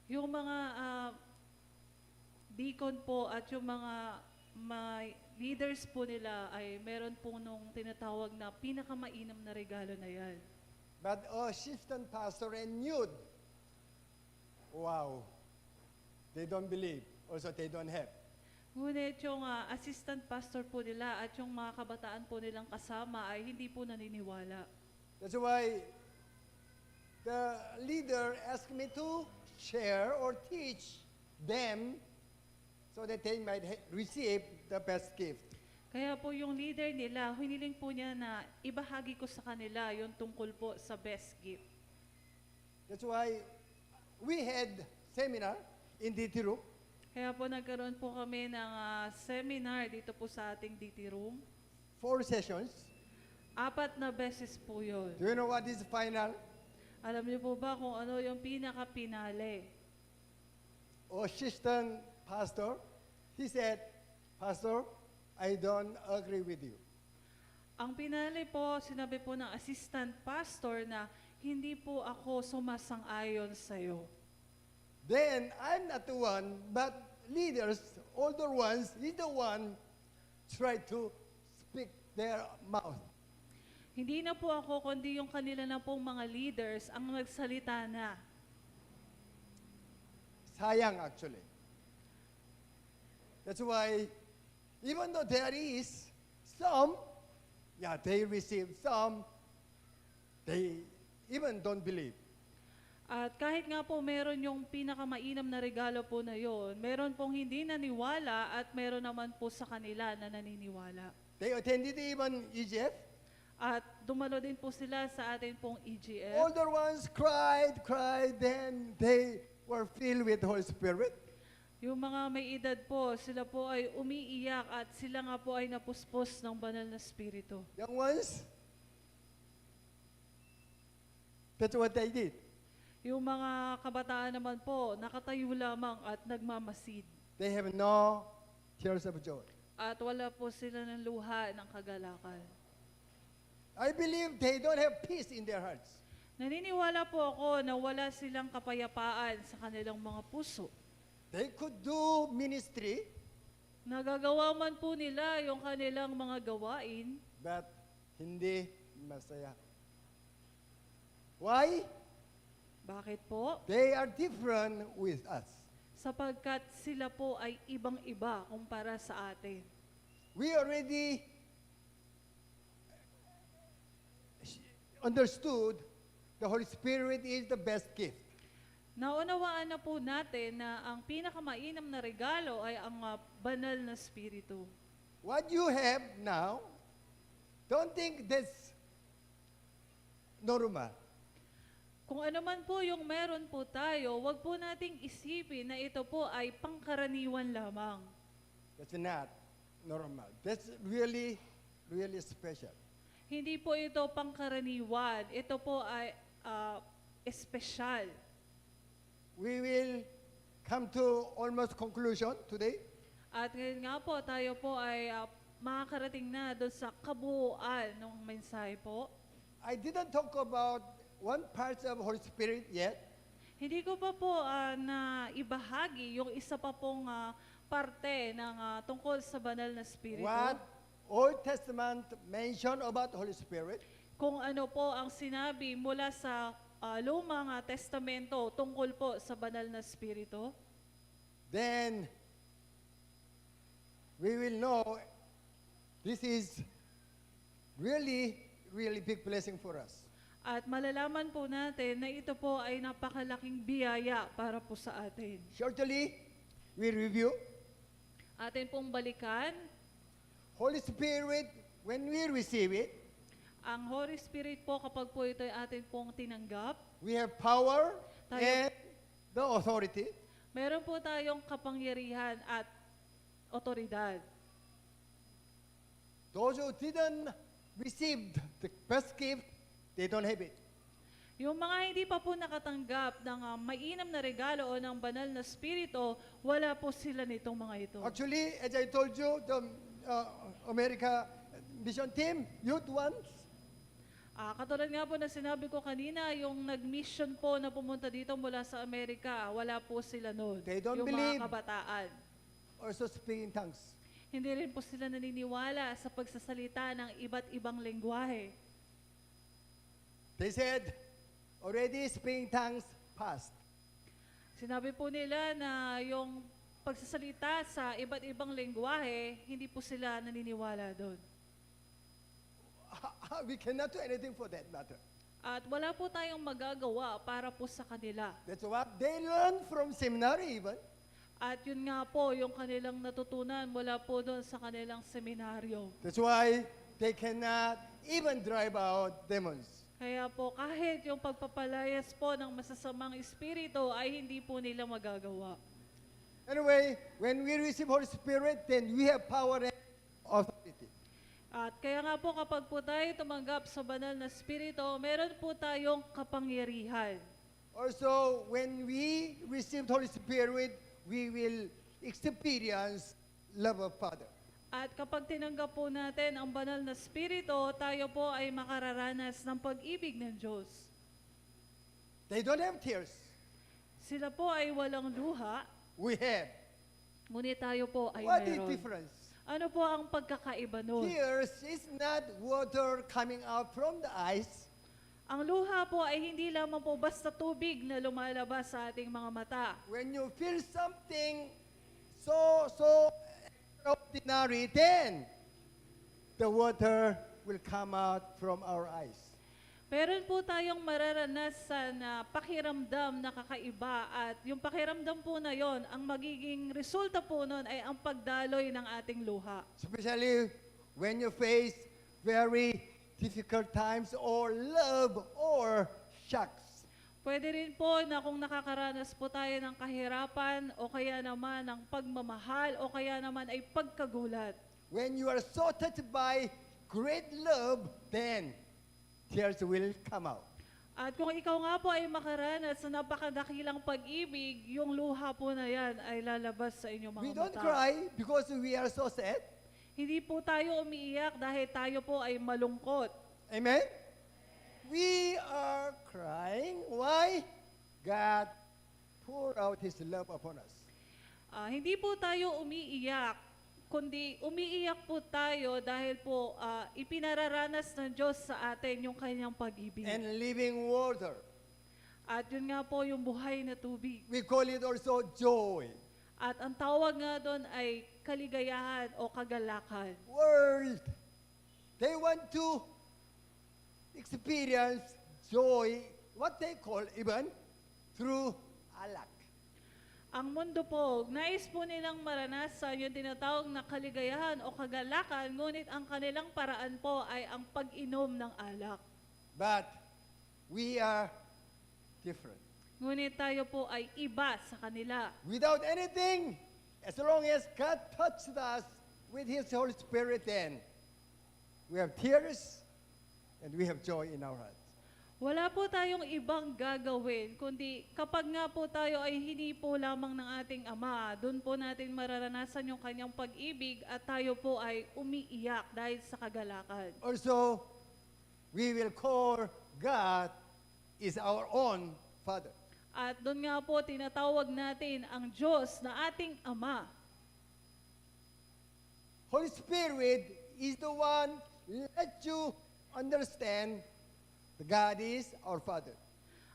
Yung mga deacon po at yung mga leaders po nila ay meron po nung tinatawag na pinakamainam na regalo na yan. But assistant pastor and youth, wow, they don't believe. Also, they don't have. Ngunit yung assistant pastor po nila at yung mga kabataan po nilang kasama ay hindi po naniniwala. That's why the leader asked me to share or teach them so that they might receive the best gift. Kaya po yung leader nila, hiniling po niya na ibahagi ko sa kanila yung tungkol po sa best gift. That's why we had seminar in DT room. Kaya po nagkaroon po kami ng seminar dito po sa ating DT room. 4 sessions. 4 na beses po yun. Do you know what is final? Alam niyo po ba kung ano yung pinaka-pinale? Assistant pastor, he said, Pastor, I don't agree with you. Ang pinale po, sinabi po ng assistant pastor na hindi po ako sumasang-ayon sa'yo. Then, I'm not the one, but leaders, older ones, is the one try to speak their mouth. Hindi na po ako, kundi yung kanila na pong mga leaders ang nagsalita na. Sayang, actually. That's why, even though there is some, they receive some, they even don't believe. At kahit nga po meron yung pinakamainam na regalo po na yon, meron pong hindi naniwala at meron naman po sa kanila na naniniwala. They attended even EGF. At dumalo din po sila sa atin pong EGF. Older ones cried, then they were filled with the Holy Spirit. Yung mga may edad po, sila po ay umiiyak at sila nga po ay napuspos ng banal na spirito. Young ones, that's what they did. Yung mga kabataan naman po, nakatayo lamang at nagmamasid. They have no tears of joy. At wala po sila ng luha ng kagalakan. I believe they don't have peace in their hearts. Naniniwala po ako na wala silang kapayapaan sa kanilang mga puso. They could do ministry, Nagagawa man po nila yung kanilang mga gawain, but hindi masaya. Why? bakit po? They are different with us. Sapagkat sila po ay ibang-iba kumpara sa atin. We already understood the Holy Spirit is the best gift. Naunawaan na po natin na ang pinakamainam na regalo ay ang banal na spirito. What you have now, don't think that's normal. Kung ano man po yung meron po tayo, wag po nating isipin na ito po ay pangkaraniwan lamang. That's not normal. That's really, really special. Hindi po ito pangkaraniwan. Ito po ay espesyal. We will come to almost conclusion today. At ngayon nga po, tayo po ay makakarating na doon sa kabuuan ng mensahe po. I didn't talk about one part of Holy Spirit yet. Hindi ko pa po na ibahagi yung isa pa pong parte ng tungkol sa banal na spirito. What Old Testament mention about Holy Spirit. Kung ano po ang sinabi mula sa lumang testamento tungkol po sa banal na spirito. Then we will know this is really, really big blessing for us. At malalaman po natin na ito po ay napakalaking biyaya para po sa atin. Shortly, we review. Atin pong balikan, Holy Spirit, when we receive it, ang Holy Spirit po kapag po ito ay atin pong tinanggap, we have power Tayo- and the authority. meron po tayong kapangyarihan at otoridad. Those who didn't receive the best gift, they don't have it. Yung mga hindi pa po nakatanggap ng mainam na regalo o ng banal na spirito, wala po sila nitong mga ito. Actually, as I told you, the America Mission Team, youth ones, Katulad nga po na sinabi ko kanina, yung nag-mission po na pumunta dito mula sa Amerika, wala po sila noon. They don't yung believe. mga kabataan. Also speak in tongues. Hindi rin po sila naniniwala sa pagsasalita ng iba't ibang lengguwahe. They said, already speaking tongues past. Sinabi po nila na yung pagsasalita sa iba't ibang lengguwahe, hindi po sila naniniwala doon. We cannot do anything for that matter. At wala po tayong magagawa para po sa kanila. That's what they learn from seminary even. At yun nga po, yung kanilang natutunan mula po doon sa kanilang seminaryo. That's why they cannot even drive out demons. Kaya po, kahit yung pagpapalayas po ng masasamang espiritu ay hindi po nila magagawa. Anyway, when we receive Holy Spirit, then we have power and authority. At kaya nga po kapag po tayo tumanggap sa banal na espiritu, meron po tayong kapangyarihan. Also, when we receive Holy Spirit, we will experience love of Father. At kapag tinanggap po natin ang banal na espiritu, tayo po ay makararanas ng pag-ibig ng Diyos. They don't have tears. Sila po ay walang luha, We have. ngunit tayo po ay What is meron. difference? Ano po ang pagkakaiba nun? Tears is not water coming out from the eyes. Ang luha po ay hindi lamang po basta tubig na lumalabas sa ating mga mata. When you feel something so extraordinary, then the water will come out from our eyes. Meron po tayong mararanasan na pakiramdam na kakaiba at yung pakiramdam po na yon, ang magiging resulta po nun ay ang pagdaloy ng ating luha. Especially when you face very difficult times or love or shocks. Pwede rin po na kung nakakaranas po tayo ng kahirapan o kaya naman ng pagmamahal o kaya naman ay pagkagulat. When you are so touched by great love, then tears will come out. At kung ikaw nga po ay makaranas sa napakadakilang pag-ibig, yung luha po na yan ay lalabas sa inyong mga We don't mata. cry because we are so sad. Hindi po tayo umiiyak dahil tayo po ay malungkot. Amen? We are crying. Why? God poured out His love upon us. Hindi po tayo umiiyak, kundi umiiyak po tayo dahil po ipinararanas ng Diyos sa atin yung kanyang pag-ibig. And living water. At yun nga po yung buhay na tubig. We call it also joy. At ang tawag nga doon ay kaligayahan o kagalakan. World. They want to experience joy, what they call even through alak. Ang mundo po, nais po nilang maranasan yung tinatawag na kaligayahan o kagalakan, ngunit ang kanilang paraan po ay ang pag-inom ng alak. But we are different. Ngunit tayo po ay iba sa kanila. Without anything, as long as God touched us with His Holy Spirit, then we have tears and we have joy in our hearts. Wala po tayong ibang gagawin, kundi kapag nga po tayo ay hinipo lamang ng ating Ama, doon po natin mararanasan yung kanyang pag-ibig at tayo po ay umiiyak dahil sa kagalakan. Also, we will call God is our own Father. At doon nga po tinatawag natin ang Diyos na ating Ama. Holy Spirit is the one let you understand that God is our Father.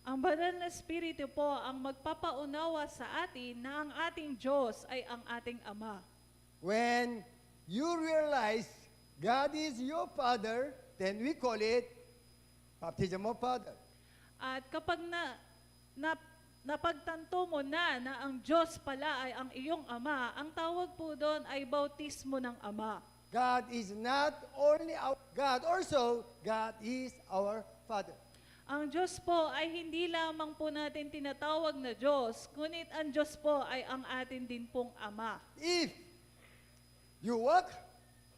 Ang banal na Espiritu po ang magpapaunawa sa atin na ang ating Diyos ay ang ating Ama. When you realize God is your Father, then we call it baptism of Father. At kapag napagtanto mo na ang Diyos pala ay ang iyong Ama, ang tawag po doon ay bautismo ng Ama. God is not only our God, also God is our Father. Ang Diyos po ay hindi lamang po natin tinatawag na Diyos, ngunit ang Diyos po ay ang atin din pong Ama. If you walk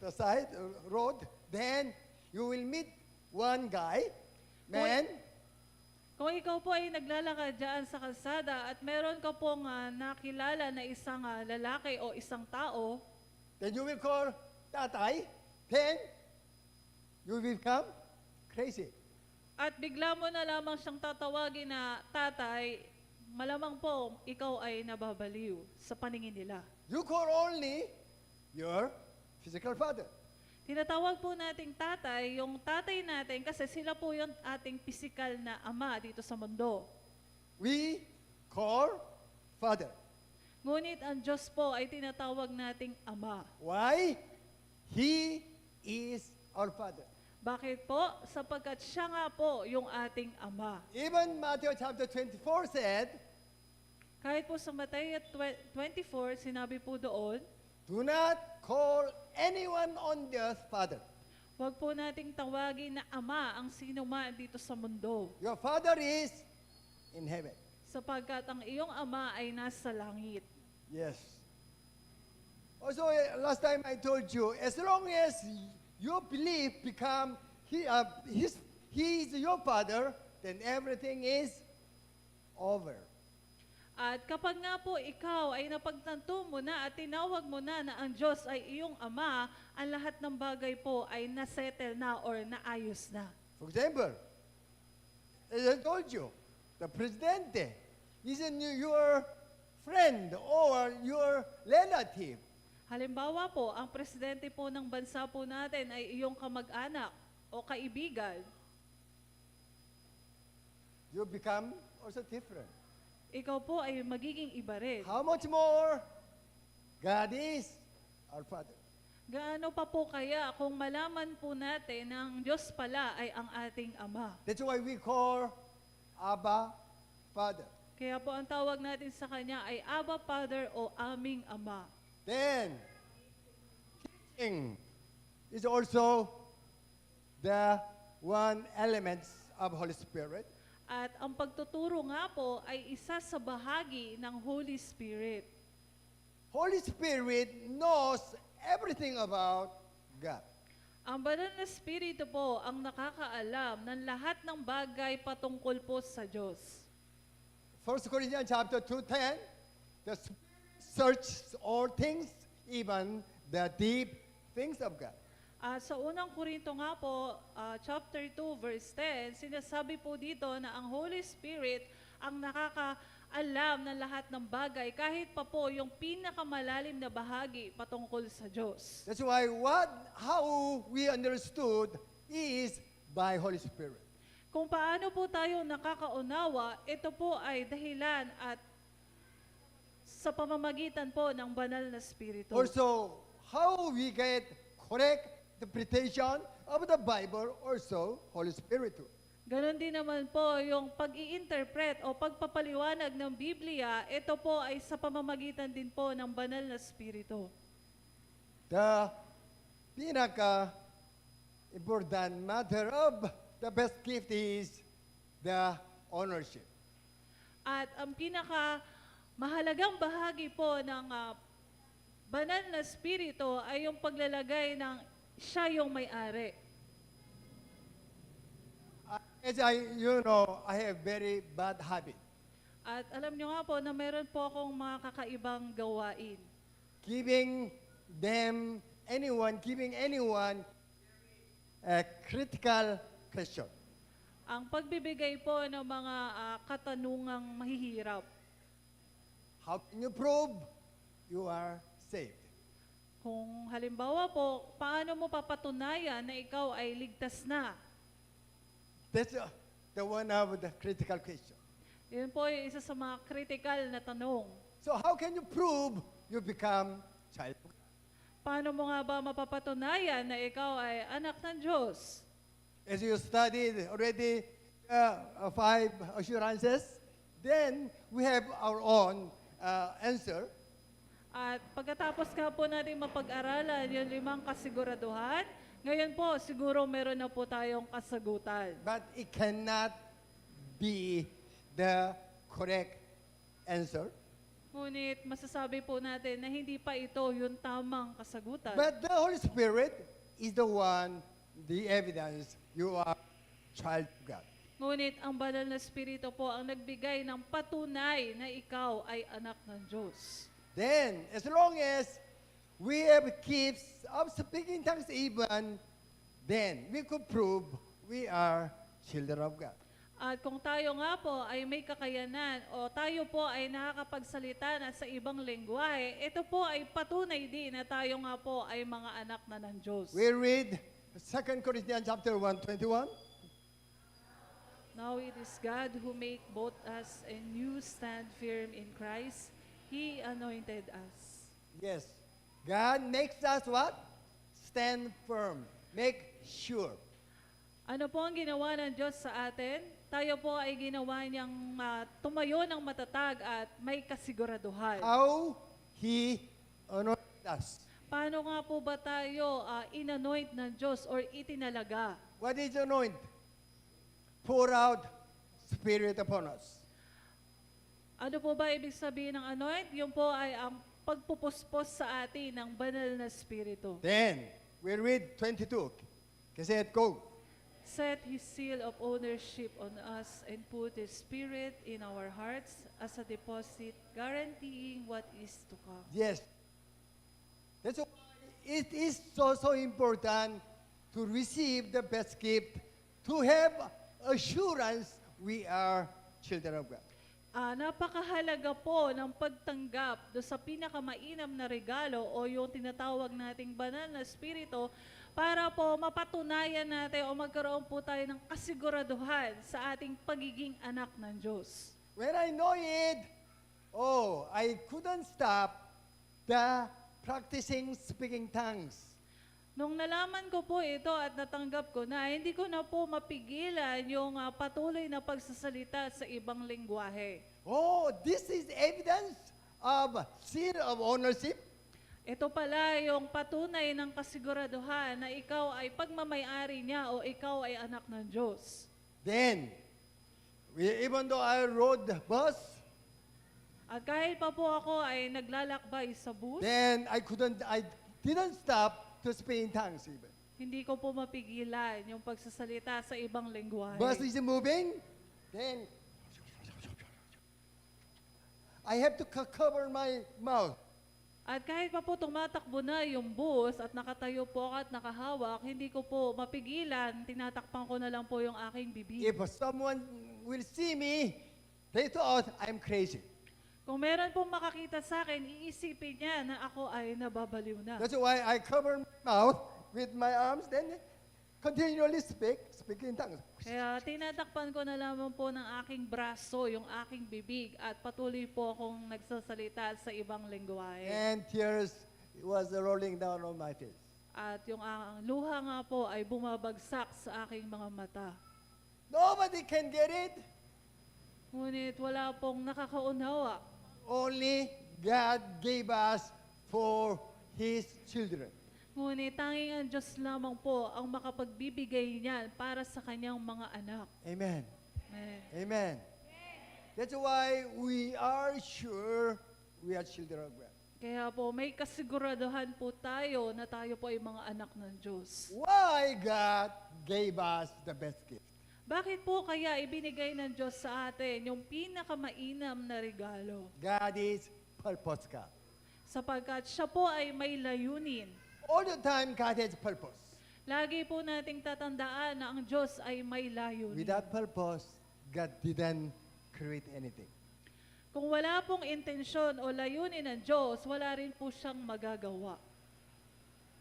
the side road, then you will meet one guy, man, Kung ikaw po ay naglalakad dyan sa kalsada at meron ka pong nakilala na isang lalaki o isang tao, then you will call tatay, then you will become crazy. at bigla mo na lamang siyang tatawagin na tatay, malamang po ikaw ay nababaliw sa paningin nila. You call only your physical father. Tinatawag po nating tatay, yung tatay natin, kasi sila po yung ating pisikal na ama dito sa mundo. We call father. Ngunit ang Diyos po ay tinatawag nating ama. Why? He is our father. Bakit po? Sapagkat siya nga po yung ating ama. Even Matthew chapter 24 said, Kahit po sa Mateo 24, sinabi po doon, do not call anyone on the earth father. huwag po nating tawagin na ama ang sino man dito sa mundo. Your father is in heaven. Sapagkat ang iyong ama ay nasa langit. Yes. Also, last time I told you, as long as your belief become he is your father, then everything is over. At kapag nga po ikaw ay napagtanto mo na at tinawag mo na ang Diyos ay iyong ama, ang lahat ng bagay po ay nasettle na or naayos na. For example, as I told you, the presidente isn't your friend or your relative. Halimbawa po, ang presidente po ng bansa po natin ay iyong kamag-anak o kaibigan. You become also different. Ikaw po ay magiging iba rin. How much more God is our Father? Gaano pa po kaya kung malaman po natin na ang Diyos pala ay ang ating Ama. That's why we call Abba Father. Kaya po ang tawag natin sa Kanya ay Abba Father o aming Ama. Then, teaching is also the one element of Holy Spirit. At ang pagtuturo nga po ay isa sa bahagi ng Holy Spirit. Holy Spirit knows everything about God. Ang banal na Espiritu po ang nakakaalam ng lahat ng bagay patungkol po sa Diyos. 1 Corinthians chapter 2:10, the Spirit searches all things, even the deep things of God. Sa unang Korinto nga po, chapter 2, verse 10, sinasabi po dito na ang Holy Spirit ang nakakaalam ng lahat ng bagay, kahit pa po yung pinakamalalim na bahagi patungkol sa Diyos. That's why how we understood is by Holy Spirit. Kung paano po tayo nakakaunawa, ito po ay dahilan at sa pamamagitan po ng banal na Espiritu. Also, how we get correct interpretation of the Bible, also Holy Spirit too. Ganon din naman po yung pag-i-interpret o pagpapaliwanag ng Biblia, ito po ay sa pamamagitan din po ng banal na Espiritu. The pinaka-important matter of the best gift is the ownership. At ang pinaka-mahalagang bahagi po ng banal na Espiritu ay yung paglalagay ng siya yung may-ari. As I have very bad habit. At alam nyo nga po na meron po akong mga kakaibang gawain. Giving anyone a critical question. Ang pagbibigay po ng mga katanungang mahihirap. How can you prove you are saved? Kung halimbawa po, paano mo papatunayan na ikaw ay ligtas na? That's the one of the critical question. Yun po yung isa sa mga critical na tanong. So how can you prove you become child of God? Paano mo nga ba mapapatunayan na ikaw ay anak ng Diyos? As you studied already 5 assurances, then we have our own answer. At pagkatapos nga po natin mapag-aralan yung 5 kasiguraduhan, ngayon po siguro meron na po tayong kasagutan. But it cannot be the correct answer. Ngunit masasabi po natin na hindi pa ito yung tamang kasagutan. But the Holy Spirit is the one, the evidence you are child of God. Ngunit ang banal na Espiritu po ang nagbigay ng patunay na ikaw ay anak ng Diyos. Then, as long as we have gifts of speaking tongues even, then we could prove we are children of God. At kung tayo nga po ay may kakayanan o tayo po ay nakakapagsalita na sa ibang lengguwahe, ito po ay patunay din na tayo nga po ay mga anak na ng Diyos. We read 2 Corinthians chapter 1:21. Now it is God who make both us and you stand firm in Christ. He anointed us. Yes. God makes us what? Stand firm. Make sure. Ano po ang ginawa ng Diyos sa atin? Tayo po ay ginawa niyang tumayo ng matatag at may kasiguraduhan. How He anointed us. Paano nga po ba tayo inanoint ng Diyos or itinalaga? What is anoint? Pour out Spirit upon us. Ano po ba ibig sabihin ng anoint? Yung po ay ang pagpupuspos sa atin ng banal na Espiritu. Then, we read 22. Kasi it go. Set His seal of ownership on us and put His Spirit in our hearts as a deposit, guaranteeing what is to come. Yes. That's why it is so important to receive the best gift, to have assurance we are children of God. Napakahalaga po ng pagtanggap do sa pinakamainam na regalo o yung tinatawag nating banal na Espiritu para po mapatunayan natin o magkaroon po tayo ng kasiguraduhan sa ating pagiging anak ng Diyos. When I know it, I couldn't stop the practicing speaking tongues. Nung nalaman ko po ito at natanggap ko na, hindi ko na po mapigilan yung patuloy na pagsasalita sa ibang lengguwahe. This is evidence of seal of ownership. Ito pala yung patunay ng kasiguraduhan na ikaw ay pagmamayari niya o ikaw ay anak ng Diyos. Then, even though I rode the bus, At kahit pa po ako ay naglalakbay sa bus, then I didn't stop to speak in tongues even. hindi ko po mapigilan yung pagsasalita sa ibang lengguwahe. Bus is moving, then I have to cover my mouth. At kahit pa po tumatakbo na yung bus at nakatayo po ako at nakahawak, hindi ko po mapigilan, tinatakpan ko na lang po yung aking bibig. If someone will see me, they thought I'm crazy. Kung meron pong makakita sa akin, iisipin niya na ako ay nababaliw na. That's why I cover my mouth with my arms, then continually speak in tongues. Kaya tinatakpan ko na lamang po ng aking braso, yung aking bibig, at patuloy po akong nagsasalita sa ibang lengguwahe. And tears was rolling down on my face. At yung luha nga po ay bumabagsak sa aking mga mata. Nobody can get it. Ngunit wala pong nakakaunawa. Only God gave us for His children. Ngunit tanging ang Diyos lamang po ang makapagbibigay niyan para sa kanyang mga anak. Amen. Amen. Amen. That's why we are sure we are children of God. Kaya po may kasiguraduhan po tayo na tayo po ay mga anak ng Diyos. Why God gave us the best gift? Bakit po kaya ibinigay ng Diyos sa atin yung pinakamainam na regalo? God is purpose God. Sapagkat siya po ay may layunin. All the time, God has purpose. Lagi po nating tatandaan na ang Diyos ay may layunin. Without purpose, God didn't create anything. Kung wala pong intensyon o layunin ng Diyos, wala rin po siyang magagawa.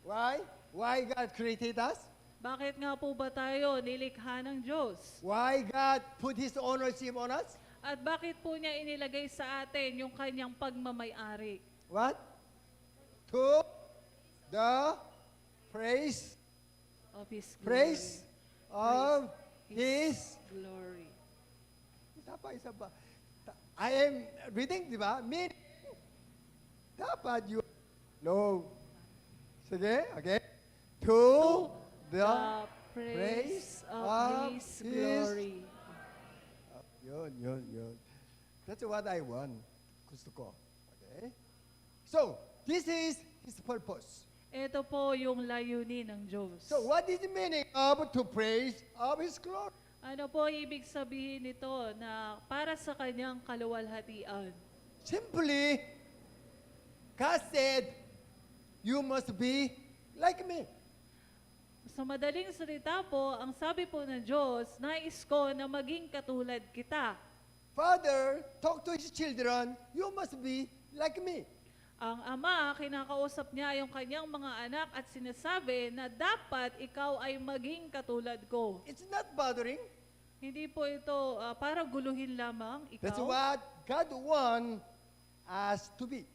Why? Why God created us? Bakit nga po ba tayo nilikha ng Diyos? Why God put His ownership on us? At bakit po niya inilagay sa atin yung kanyang pagmamayari? What? To the praise Of His glory. praise of His. Glory. Isa pa. I am reading, di ba? Meaning, dapat you know. Sige, okay? To the praise of His glory. Yun. That's what I want. Gusto ko. Okay? So, this is His purpose. Ito po yung layunin ng Diyos. So, what is the meaning of to praise of His glory? Ano po ibig sabihin nito na para sa kanyang kaluwalhatian? Simply, God said, you must be like me. Sa madaling salita po, ang sabi po ng Diyos, nais ko na maging katulad kita. Father talk to his children, you must be like me. Ang ama, kinakausap niya yung kanyang mga anak at sinasabi na dapat ikaw ay maging katulad ko. It's not bothering. Hindi po ito para guluhin lamang That's ikaw. what God wants us to be.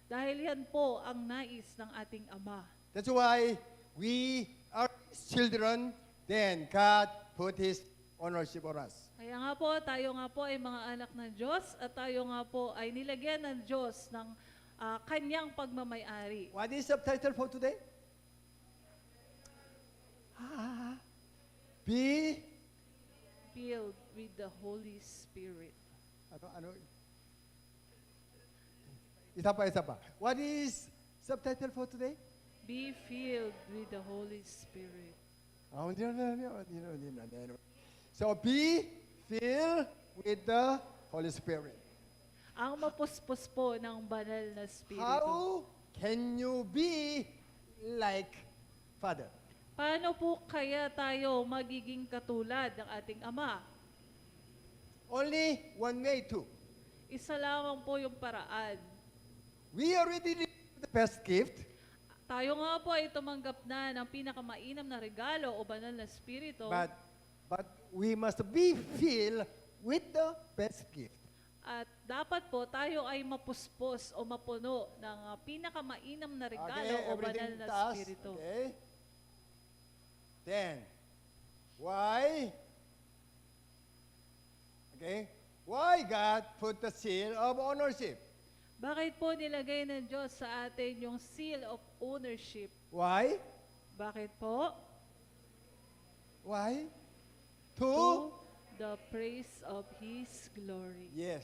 Dahil yan po ang nais ng ating ama. That's why we are his children, then God put his ownership on us. Kaya nga po, tayo nga po ay mga anak ng Diyos at tayo nga po ay nilagyan ng Diyos ng kanyang pagmamayari. What is subtitle for today? Be Filled with the Holy Spirit. ano? Isa pa. What is subtitle for today? Be filled with the Holy Spirit. So be filled with the Holy Spirit. Ang mapuspos po ng banal na Espiritu. How can you be like Father? Paano po kaya tayo magiging katulad ng ating Ama? Only one way to. Isa lamang po yung paraan. We already received the best gift, Tayo nga po ay tumanggap na ng pinakamainam na regalo o banal na Espiritu. but we must be filled with the best gift. At dapat po tayo ay mapuspos o mapuno ng pinakamainam na regalo o banal na taas. Espiritu. Okay. Then, why? Okay. Why God put the seal of ownership? Bakit po nilagay ng Diyos sa atin yung seal of ownership? Why? Bakit po? Why? To the praise of His glory. Yes.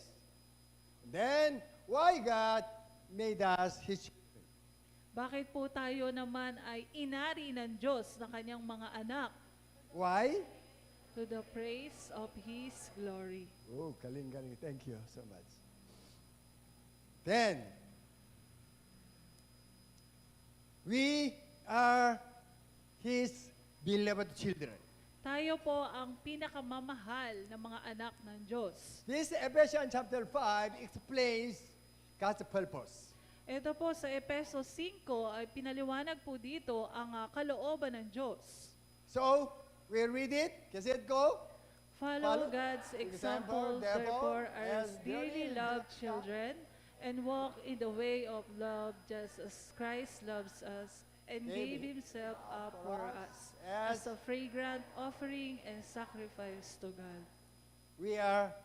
Then, why God made us His children? Bakit po tayo naman ay inari ng Diyos ng kanyang mga anak? Why? To the praise of His glory. Oh, galing. Thank you so much. Then, we are His beloved children. Tayo po ang pinakamamahal na mga anak ng Diyos. This Ephesians chapter 5 explains God's purpose. Ito po sa Efeso 5 ay pinaliwanag po dito ang kalooban ng Diyos. So, we read it. Kasi it go. Follow God's example, therefore, as dearly loved children, and walk in the way of love just as Christ loves us and gave Himself up for us as a fragrant offering and sacrifice to God. We are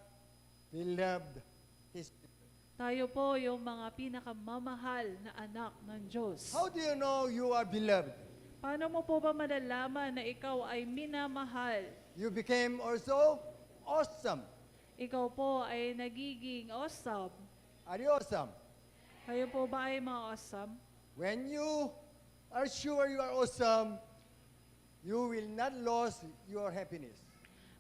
beloved His children. Tayo po yung mga pinakamamahal na anak ng Diyos. How do you know you are beloved? Paano mo po ba malalaman na ikaw ay minamahal? You became also awesome. Ikaw po ay nagiging awesome. Are you awesome? Kayo po ba ay mga awesome? When you are sure you are awesome, you will not lose your happiness.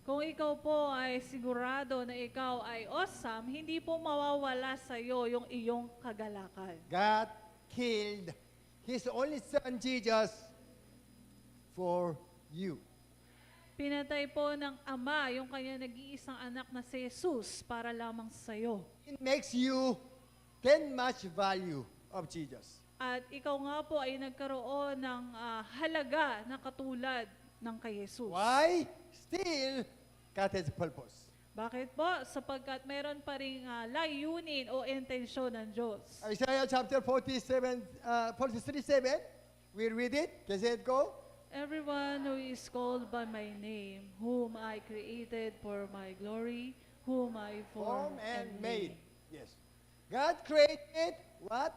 Kung ikaw po ay sigurado na ikaw ay awesome, hindi po mawawala sa iyo yung iyong kagalakan. God killed His only Son, Jesus, for you. Pinatay po ng Ama yung kanya nag-iisang anak na si Jesus para lamang sa iyo. It makes you then much value of Jesus. At ikaw nga po ay nagkaroon ng halaga na katulad ng kay Jesus. Why? Still, God has purpose. Bakit po? Sapagkat meron pa ring layunin o intensyon ng Diyos. Isaiah chapter 43:7, we read it. Does it go? Everyone who is called by my name, whom I created for my glory, whom I formed and made. Yes. God created what?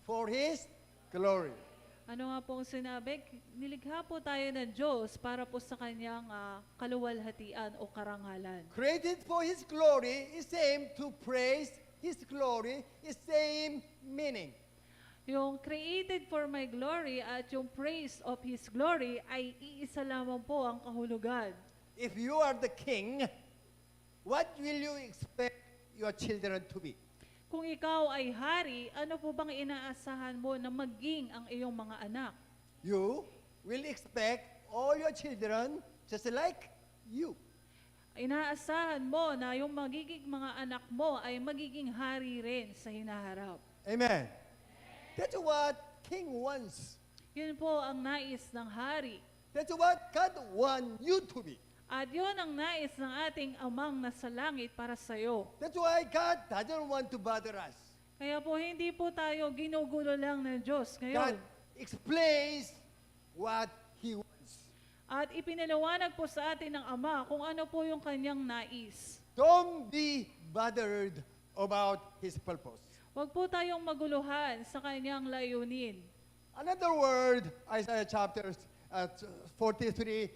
For His glory. Ano nga pong sinabi? Nilikha po tayo ng Diyos para po sa kanyang kaluwalhatian o karangalan. Created for His glory is same to praise His glory is same meaning. Yung created for my glory at yung praise of His glory ay iisa lamang po ang kahulugan. If you are the king, what will you expect your children to be? Kung ikaw ay hari, ano po bang inaasahan mo na maging ang iyong mga anak? You will expect all your children just like you. Inaasahan mo na yung magiging mga anak mo ay magiging hari rin sa hinaharap. Amen. That's what king wants. Yun po ang nais ng hari. That's what God wants you to be. At yun ang nais ng ating amang nasa langit para sa'yo. That's why God doesn't want to bother us. Kaya po hindi po tayo ginugulo lang ng Diyos God ngayon. explains what He wants. At ipinaliwanag po sa atin ng Ama kung ano po yung kanyang nais. Don't be bothered about His purpose. Huwag po tayong maguluhan sa kanyang layunin. Another word, Isaiah chapter 43,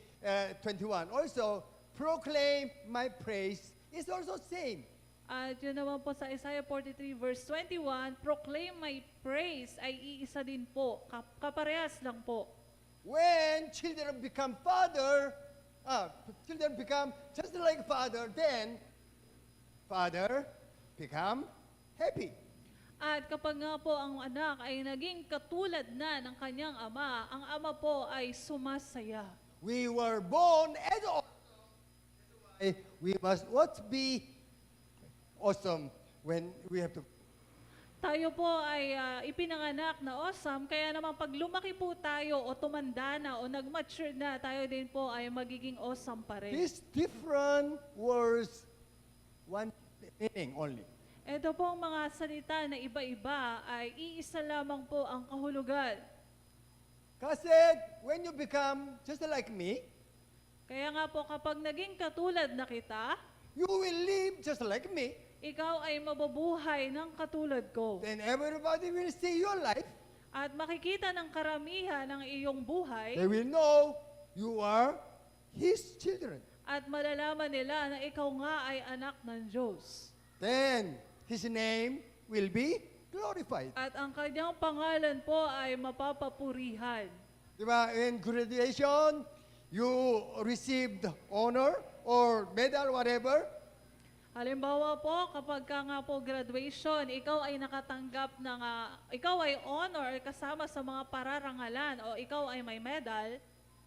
21. Also, proclaim my praise is also same. At yun naman po sa Isaiah 43 verse 21, proclaim my praise ay iisa din po, kaparehas lang po. When children become children become just like father, then father become happy. At kapag nga po ang anak ay naging katulad na ng kanyang ama, ang ama po ay sumasaya. We were born as awesome. That's why we must what be awesome when we have to. Tayo po ay ipinanganak na awesome, kaya naman pag lumaki po tayo o tumanda na o nag-mature na, tayo din po ay magiging awesome pa rin. These different words, one meaning only. Ito pong mga salita na iba-iba ay iisa lamang po ang kahulugan. God said, when you become just like me, Kaya nga po kapag naging katulad na kita, you will live just like me. ikaw ay mabubuhay ng katulad ko. Then everybody will see your life. At makikita ng karamihan ng iyong buhay They will know you are His children. at malalaman nila na ikaw nga ay anak ng Diyos. Then His name will be glorified. At ang kanyang pangalan po ay mapapapurihan. Diba? In graduation, you received honor or medal, whatever. Halimbawa po, kapag ka nga po graduation, ikaw ay nakatanggap ng, ikaw ay honor kasama sa mga pararangalan o ikaw ay may medal,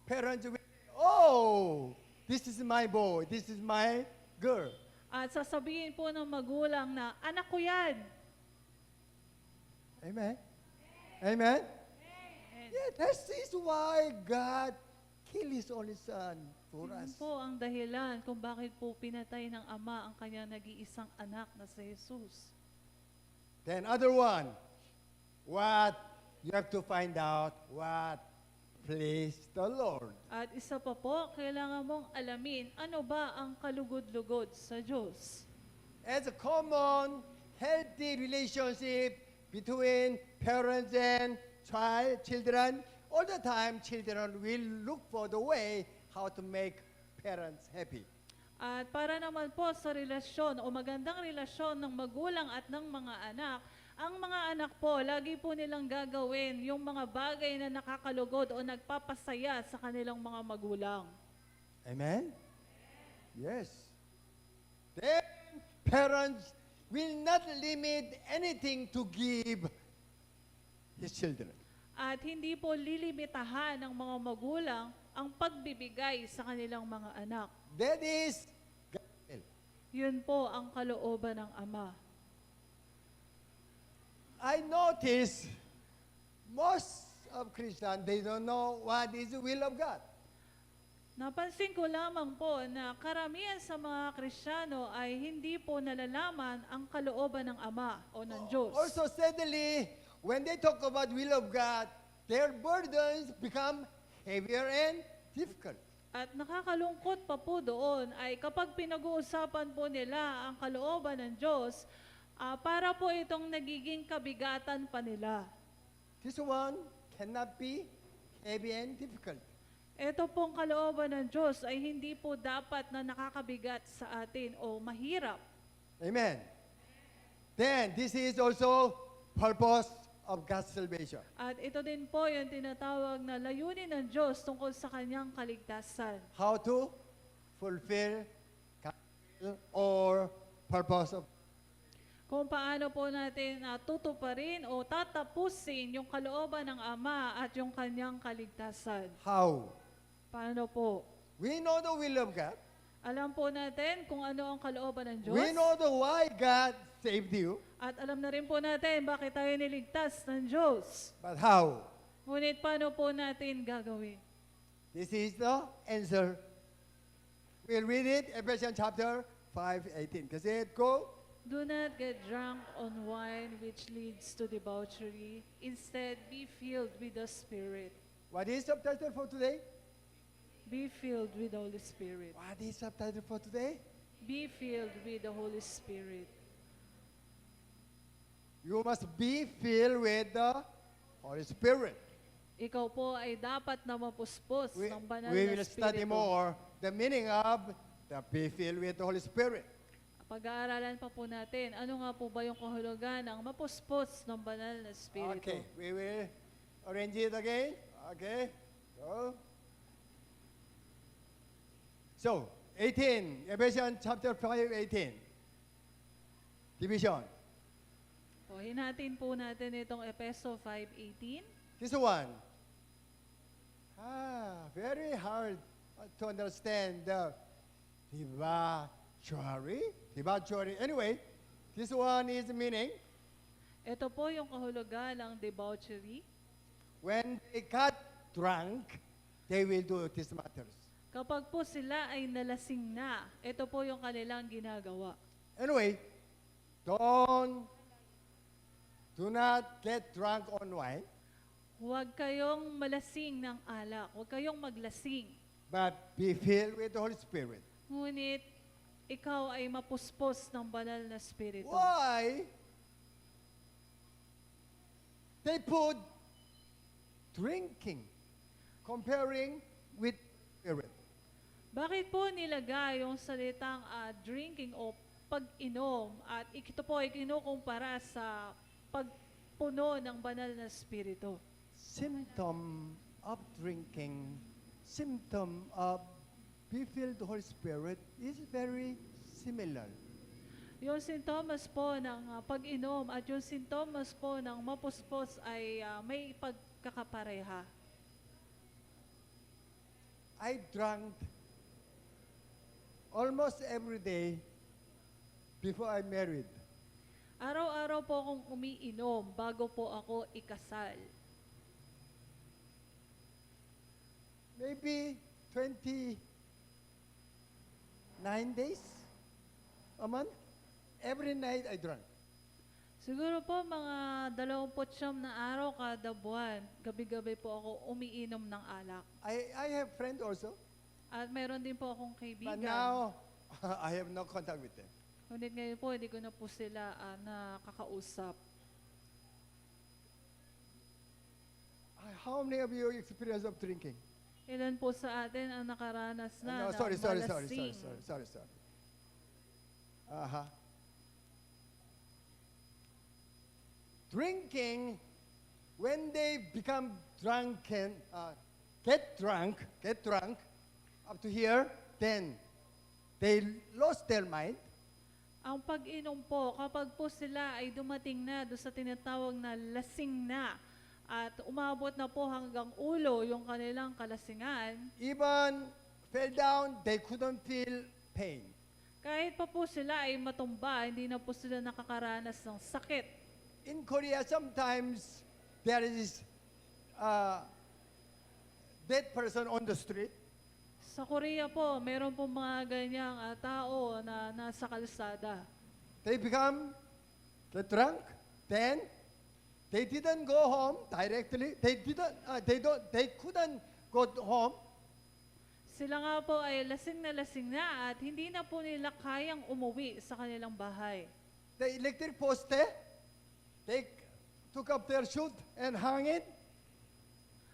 Parents will say, oh, this is my boy, this is my girl. at sasabihin po ng magulang na, anak ko yan. Amen? Amen? Yeah, that is why God killed His only Son for Yun us. po ang dahilan kung bakit po pinatay ng Ama ang kanyang nag-iisang anak na si Jesus. Then other one, what you have to find out what please the Lord. At isa pa po, kailangan mong alamin, ano ba ang kalugod-lugod sa Diyos? As a common, healthy relationship between parents and children, all the time children will look for the way how to make parents happy. At para naman po sa relasyon o magandang relasyon ng magulang at ng mga anak, ang mga anak po, lagi po nilang gagawin yung mga bagay na nakakalugod o nagpapasaya sa kanilang mga magulang. Amen? Yes. Then parents will not limit anything to give his children. At hindi po lilimitahan ng mga magulang ang pagbibigay sa kanilang mga anak. That is gospel. Yun po ang kalooban ng Ama. I notice most of Christians, they don't know what is the will of God. Napansin ko lamang po na karamihan sa mga Kristiyano ay hindi po nalalaman ang kalooban ng Ama o ng Diyos. Also, sadly, when they talk about will of God, their burdens become heavier and difficult. At nakakalungkot pa po doon ay kapag pinag-uusapan po nila ang kalooban ng Diyos, para po itong nagiging kabigatan pa nila. This one cannot be heavy and difficult. Ito pong kalooban ng Diyos ay hindi po dapat na nakakabigat sa atin o mahirap. Amen. Then, this is also purpose of God's salvation. At ito din po yung tinatawag na layunin ng Diyos tungkol sa kanyang kaligtasan. How to fulfill God's will or purpose of Kung paano po natin tutuparin o tatapusin yung kalooban ng Ama at yung kanyang kaligtasan. how. Paano po? We know the will of God. Alam po natin kung ano ang kalooban ng Diyos. We know the why God saved you. At alam na rin po natin bakit tayo niligtas ng Diyos. But how? Ngunit paano po natin gagawin? This is the answer. We'll read it, Ephesians chapter 5:18. Kasi it go. Do not get drunk on wine which leads to debauchery. Instead, be filled with the Spirit. What is subtitle for today? Be filled with the Holy Spirit. What is subtitle for today? Be filled with the Holy Spirit. You must be filled with the Holy Spirit. Ikaw po ay dapat na mapuspos We, ng banal we na will study Espiritu. more the meaning of the be filled with the Holy Spirit. Pag-aaralan pa po natin, ano nga po ba yung kahulugan ng mapuspos ng banal na Espiritu? Okay, we will arrange it again. Okay, go. So, 18, Ephesians chapter 5:18. Division. O, hinatin po natin itong Efeso 5:18. This one. Very hard to understand the debauchery. Debauchery. Anyway, this one is meaning Ito po yung kahulugan ng debauchery. when they got drunk, they will do these matters. Kapag po sila ay nalasing na, ito po yung kanilang ginagawa. Anyway, do not get drunk on wine, Huwag kayong malasing ng alak. Huwag kayong maglasing. but be filled with the Holy Spirit. Ngunit, ikaw ay mapuspos ng banal na Espiritu. Why? They put drinking, comparing with spirit. Bakit po nilagay yung salitang drinking o pag-inom at ito po ay kinukumpara sa pagpuno ng banal na Espiritu? Symptom of drinking, symptom of be filled with the Holy Spirit is very similar. Yung sintomas po ng pag-inom at yung sintomas po ng mapuspos ay may pagkakapareha. I drank almost every day before I married. Araw-araw po akong umiinom bago po ako ikasal. Maybe 29 days a month. Every night I drank. Siguro po mga 29 na araw kada buwan, gabi-gabi po ako umiinom ng alak. I have friends also, At meron din po akong but kaibigan. now I have no contact with them. Ngunit ngayon po, hindi ko na po sila nakakausap. How many of you experience of drinking? Ilan po sa atin ang nakaranas na No, ng sorry. malasing? Uh-huh. Drinking, when they become drunken, get drunk, up to here, then they lost their mind. Ang pag-inom po, kapag po sila ay dumating na doon sa tinatawag na lasing na at umabot na po hanggang ulo yung kanilang kalasingan, Even fell down, they couldn't feel pain. kahit pa po sila ay matumba, hindi na po sila nakakaranas ng sakit. In Korea, sometimes there is dead person on the street. Sa Korea po, meron po mga ganyang tao na nasa kalsada. They get drunk, then they didn't go home directly. They couldn't go home. Sila nga po ay lasing na at hindi na po nila kayang umuwi sa kanilang bahay. The electric poste, they took up their shoe and hung it.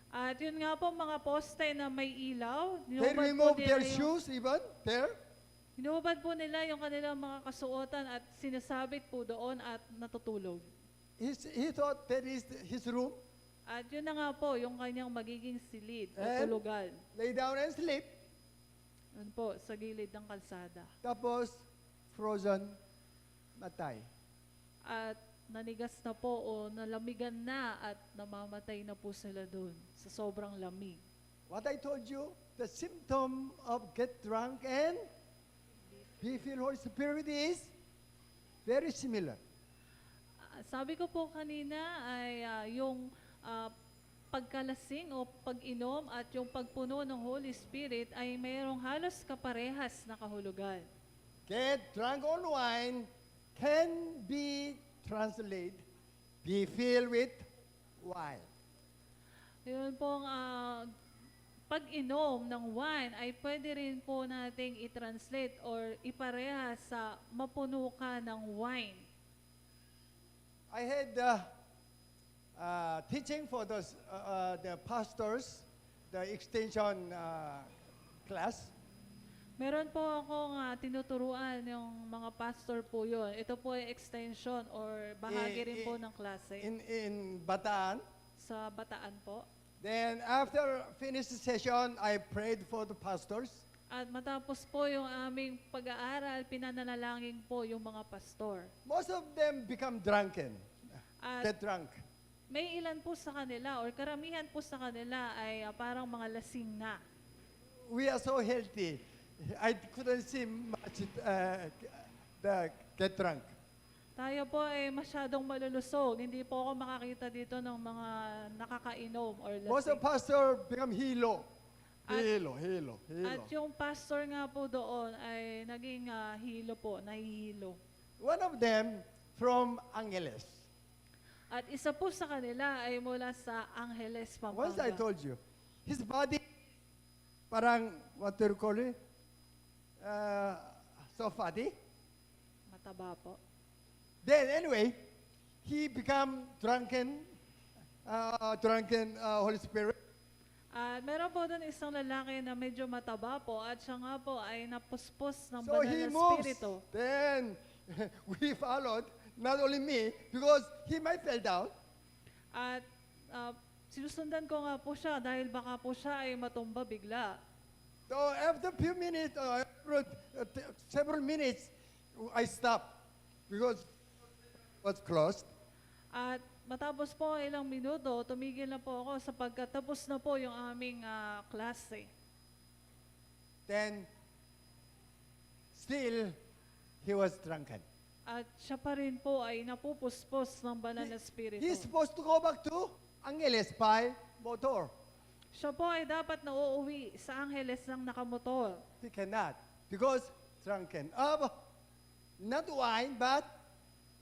At yun nga po mga poste na may ilaw, They removed their shoes even there. hinubad po nila yung kanilang mga kasuotan at sinasabit po doon at natutulog. He thought that is his room. At yun na nga po yung kanyang magiging silid o And? tulugan. Lay down and sleep. Yun po, sa gilid ng kalsada. Tapos, frozen, matay. At nanigas na po o nalamigan na at namamatay na po sila doon sa sobrang lamig. What I told you, the symptom of get drunk and be filled Holy Spirit is very similar. Sabi ko po kanina ay yung pagkalasing o pag-inom at yung pagpuno ng Holy Spirit ay mayroong halos kaparehas na kahulugan. Get drunk on wine can be translated, be filled with wine. Yun pong pag-inom ng wine ay pwede rin po nating i-translate or ipareha sa mapuno ka ng wine. I had teaching for the pastors, the extension class. Meron po akong tinuturuan yung mga pastor po yun. Ito po ay extension or bahagi rin po ng klase In Bataan. sa Bataan po. Then after finished the session, I prayed for the pastors. At matapos po yung aming pag-aaral, pinanalangin po yung mga pastor. Most of them become drunken, At get drunk. may ilan po sa kanila or karamihan po sa kanila ay parang mga lasing na. We are so healthy. I couldn't see much the get drunk. Tayo po ay masyadong malulusog. Hindi po ako makakita dito ng mga nakakainom or Most of lasing. pastor become hilo. At- Hilo. At yung pastor nga po doon ay naging hilo po, nahihilo. One of them from Angeles. At isa po sa kanila ay mula sa Angeles, Once I Pampanga. told you, his body, parang, what do you call it? So fatty. Mataba po. Then anyway, he become drunken Holy Spirit. At meron po doon isang lalaki na medyo mataba po at siya nga po ay napuspos ng So banal he na moves. spirito. Then we followed, not only me, because he might fell down. At sinusundan ko nga po siya dahil baka po siya ay matumba bigla. So after few minutes, several minutes, I stopped because it was closed. At matapos po ilang minuto, tumigil na po ako sapagkat tapos na po yung aming klase. Then still he was drunken. At siya pa rin po ay napupuspos ng banal na spirito. He's supposed to go back to Angeles by motor. Siya po ay dapat na uuwi sa Angeles ng nakamotor. He cannot because drunken. Not wine, but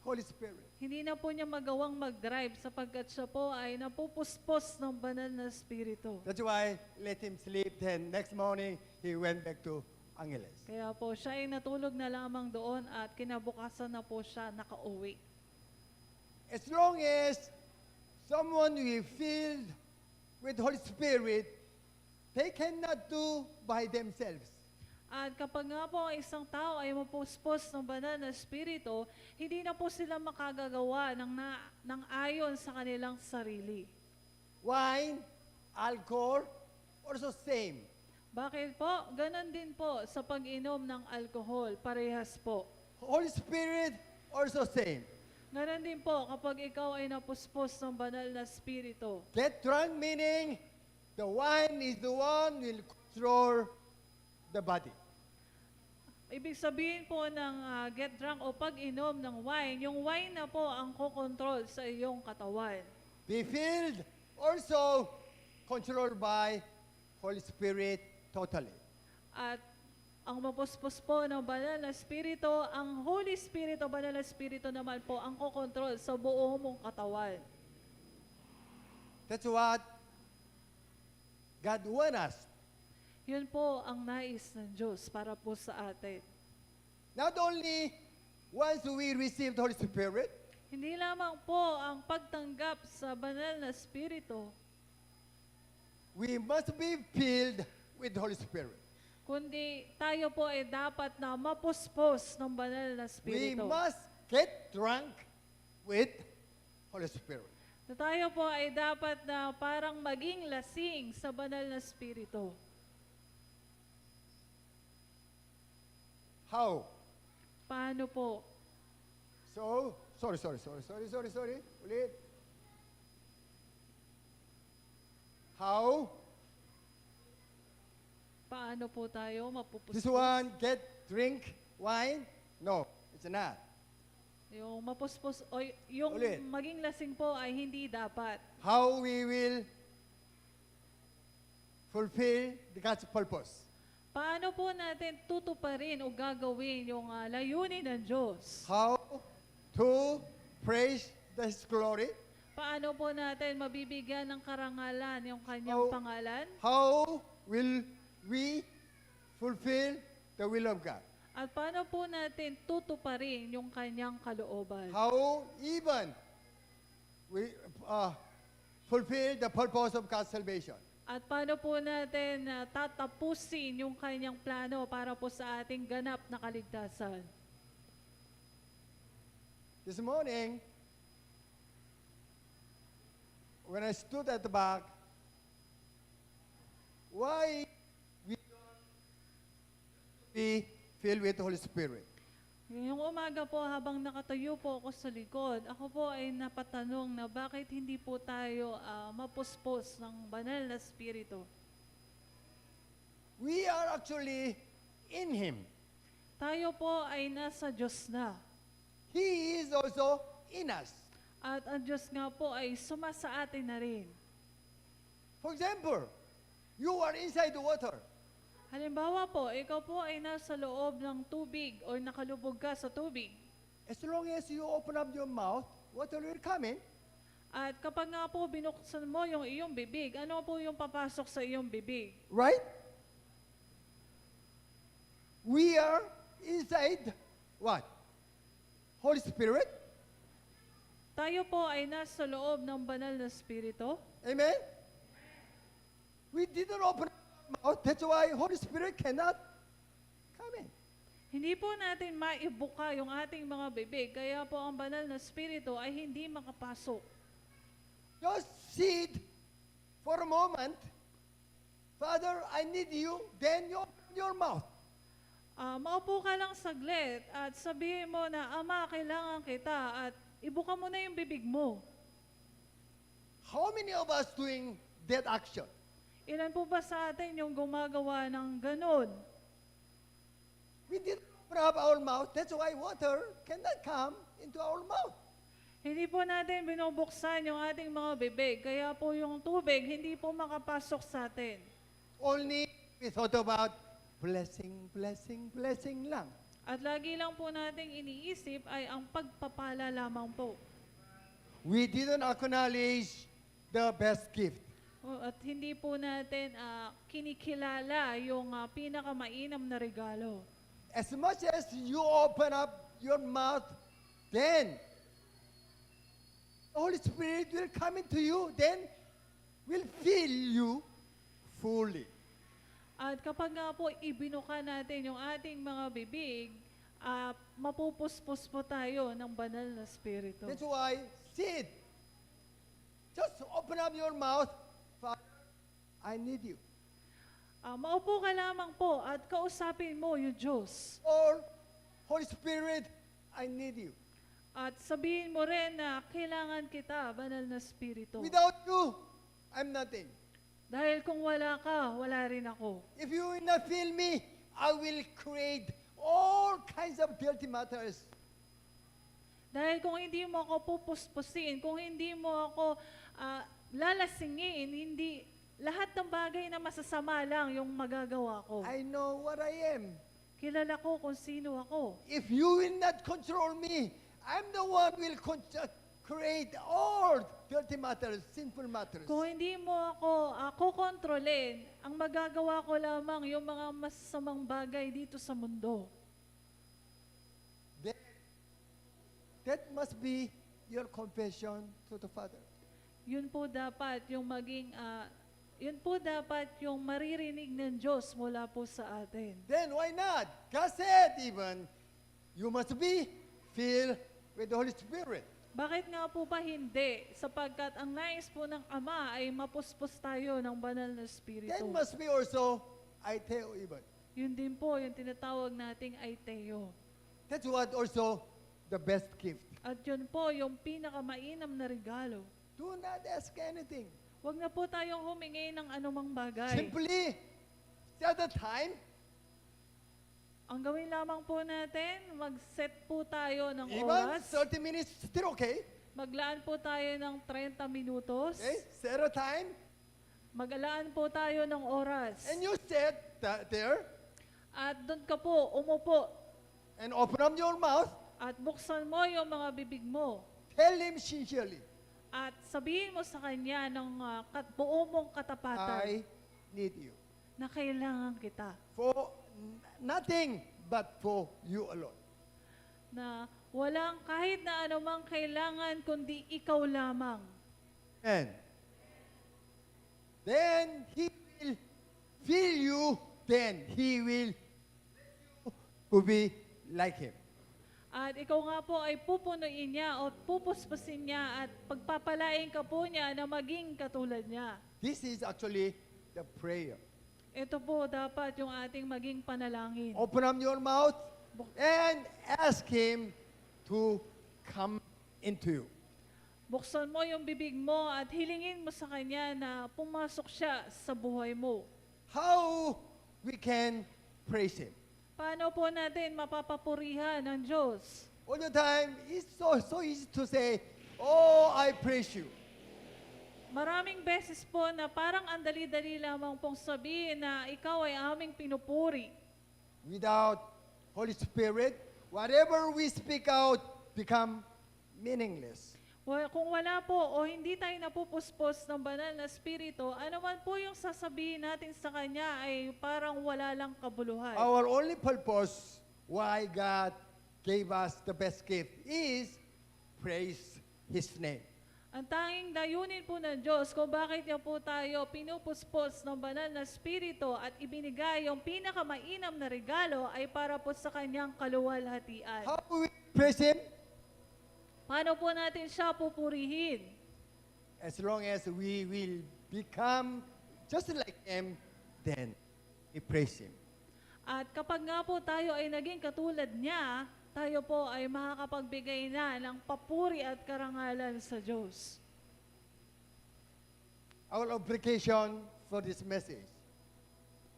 Holy Spirit. Hindi na po niya magawang mag-drive sapagkat siya po ay napupuspos ng banal na spirito. That's why let him sleep. Then next morning he went back to Angeles. Kaya po siya ay natulog na lamang doon at kinabukasan na po siya nakauwi. As long as someone will filled with Holy Spirit, they cannot do by themselves. At kapag nga po ang isang tao ay mapuspos ng banal na spirito, hindi na po sila makagagawa ng ayon sa kanilang sarili. Wine, alcohol, also same. Bakit po? Ganon din po sa pag-inom ng alkohol, parehas po. Holy Spirit, also same. Ganon din po kapag ikaw ay napuspos ng banal na spirito. Get drunk meaning the wine is the one will control the body. Ibig sabihin po ng get drunk o pag-inom ng wine, yung wine na po ang kokontrol sa iyong katawan. Be filled, also controlled by Holy Spirit totally. At ang mapuspos po ng banal na spirito, ang Holy Spirit o banal na spirito naman po ang kokontrol sa buong mong katawan. That's what God wants us. Yun po ang nais ng Diyos para po sa atin. Not only once we receive the Holy Spirit, Hindi lamang po ang pagtanggap sa banal na spirito, we must be filled with the Holy Spirit. kundi tayo po ay dapat na mapuspos ng banal na We spirito. must get drunk with Holy Spirit. Na tayo po ay dapat na parang maging lasing sa banal na spirito. How? Paano po? So, sorry. Ulit. How? maano po tayo, mapupuspos. This one, get, drink, wine? No, it's not. Yung mapuspos, o yung Ulit. maging lasing po ay hindi dapat. How we will fulfill the God's purpose? Paano po natin tutuparin o gagawin yung layunin ng Diyos? How to praise His glory? Paano po natin mabibigyan ng karangalan yung kanyang How- pangalan? How will we fulfill the will of God? At paano po natin tutuparin yung kanyang kalooban? How even we fulfill the purpose of God's salvation? At paano po natin tatapusin yung kanyang plano para po sa ating ganap na kaligtasan? This morning, when I stood at the back, why we don't be filled with the Holy Spirit? Ngayong umaga po, habang nakatayo po ako sa likod, ako po ay napatanong na bakit hindi po tayo mapuspos ng banal na spirito. We are actually in Him. Tayo po ay nasa Diyos na. He is also in us. At ang Diyos nga po ay sumasa atin na rin. For example, you are inside the water. Halimbawa po, ikaw po ay nasa loob ng tubig o nakalubog ka sa tubig. As long as you open up your mouth, water will come in. At kapag nga po binuksan mo yung iyong bibig, ano po yung papasok sa iyong bibig? Right? We are inside what? Holy Spirit. Tayo po ay nasa loob ng banal na spirito. Amen? We didn't open up our mouth. That's why Holy Spirit cannot come in. Hindi po natin maibuka yung ating mga bibig, kaya po ang banal na spirito ay hindi makapasok. Just sit for a moment. Father, I need you. Then you open your mouth. Maupo ka lang saglit at sabihin mo na, Ama, kailangan kita at ibuka mo na yung bibig mo. How many of us doing that action? Ilan po ba sa atin yung gumagawa ng ganon? We didn't open up our mouth. That's why water cannot come into our mouth. Hindi po natin binubuksan yung ating mga bibig, kaya po yung tubig hindi po makapasok sa atin. Only we thought about blessing, blessing, blessing lang. At lagi lang po nating iniisip ay ang pagpapala lamang po. We didn't acknowledge the best gift. At hindi po natin kinikilala yung pinakamainam na regalo. As much as you open up your mouth, then the Holy Spirit will come into you, then will fill you fully. At kapag nga po ibinuka natin yung ating mga bibig, mapupuspos po tayo ng banal na spirito. That's why, sit. Just open up your mouth. Father, I need you. Maupo ka lamang po at kausapin mo yung Diyos. Or, Holy Spirit, I need you. At sabihin mo rin na kailangan kita, banal na spirito. Without you, I'm nothing. Dahil kung wala ka, wala rin ako. If you will not feel me, I will create all kinds of dirty matters. Dahil kung hindi mo ako pupuspusin, kung hindi mo ako lalasingin, hindi lahat ng bagay na masasama lang yung magagawa ko. I know what I am. Kilala ko kung sino ako. If you will not control me, I'm the one who will create all dirty matters, sinful matters. Kung hindi mo ako kontrolin, ang magagawa ko lamang yung mga masasamang bagay dito sa mundo. That must be your confession to the Father. Yun po dapat yung maririnig ng Diyos mula po sa atin. Then why not? God said even, you must be filled with the Holy Spirit. Bakit nga po ba hindi? Sapagkat ang nais po ng Ama ay mapuspos tayo ng banal na Espiritu. That must be also Aiteo even. Yun din po yung tinatawag nating Aiteo. That's what also the best gift. At yun po yung pinakamainam na regalo. Do not ask anything. Huwag na po tayong humingi ng anumang bagay. Simply Set the time. Ang gawin lamang po natin, mag-set po tayo ng Even oras. 30 minutes, still okay. Maglaan po tayo ng 30 minutos. Okay, set a time. Magalaan po tayo ng oras. And you sit there At doon ka po, umupo. and open up your mouth. At buksan mo yung mga bibig mo. Tell him sincerely, At sabihin mo sa kanya ng buo mong katapatan I need you. na kailangan kita. For nothing but for you alone. Na walang kahit na anumang kailangan kundi ikaw lamang. And then he will fill you, then he will to be like him. At ikaw nga po ay pupunuin niya o pupuspusin niya at pagpapalain ka po niya na maging katulad niya. This is actually the prayer. Ito po dapat yung ating maging panalangin. Open up your mouth and ask him to come into you. Buksan mo yung bibig mo at hilingin mo sa kanya na pumasok siya sa buhay mo. How we can praise him? Paano po natin mapapapurihan ng Diyos? All the time, it's so easy to say, oh, I praise you. Maraming beses po na parang andali-dali lamang pong sabihin na ikaw ay aming pinupuri. Without Holy Spirit, whatever we speak out become meaningless. Kung wala po o hindi tayo napupuspos ng banal na spirito, ano man po yung sasabihin natin sa Kanya ay parang wala lang kabuluhan. Our only purpose why God gave us the best gift is praise His name. Ang tanging layunin po ng Diyos kung bakit niya po tayo pinupuspos ng banal na spirito at ibinigay yung pinakamainam na regalo ay para po sa Kanyang kaluwalhatian. How do we praise Him? Paano po natin siya pupurihin? As long as we will become just like Him, then we praise Him. At kapag nga po tayo ay naging katulad niya, tayo po ay makakapagbigay na ng papuri at karangalan sa Diyos. Our application for this message.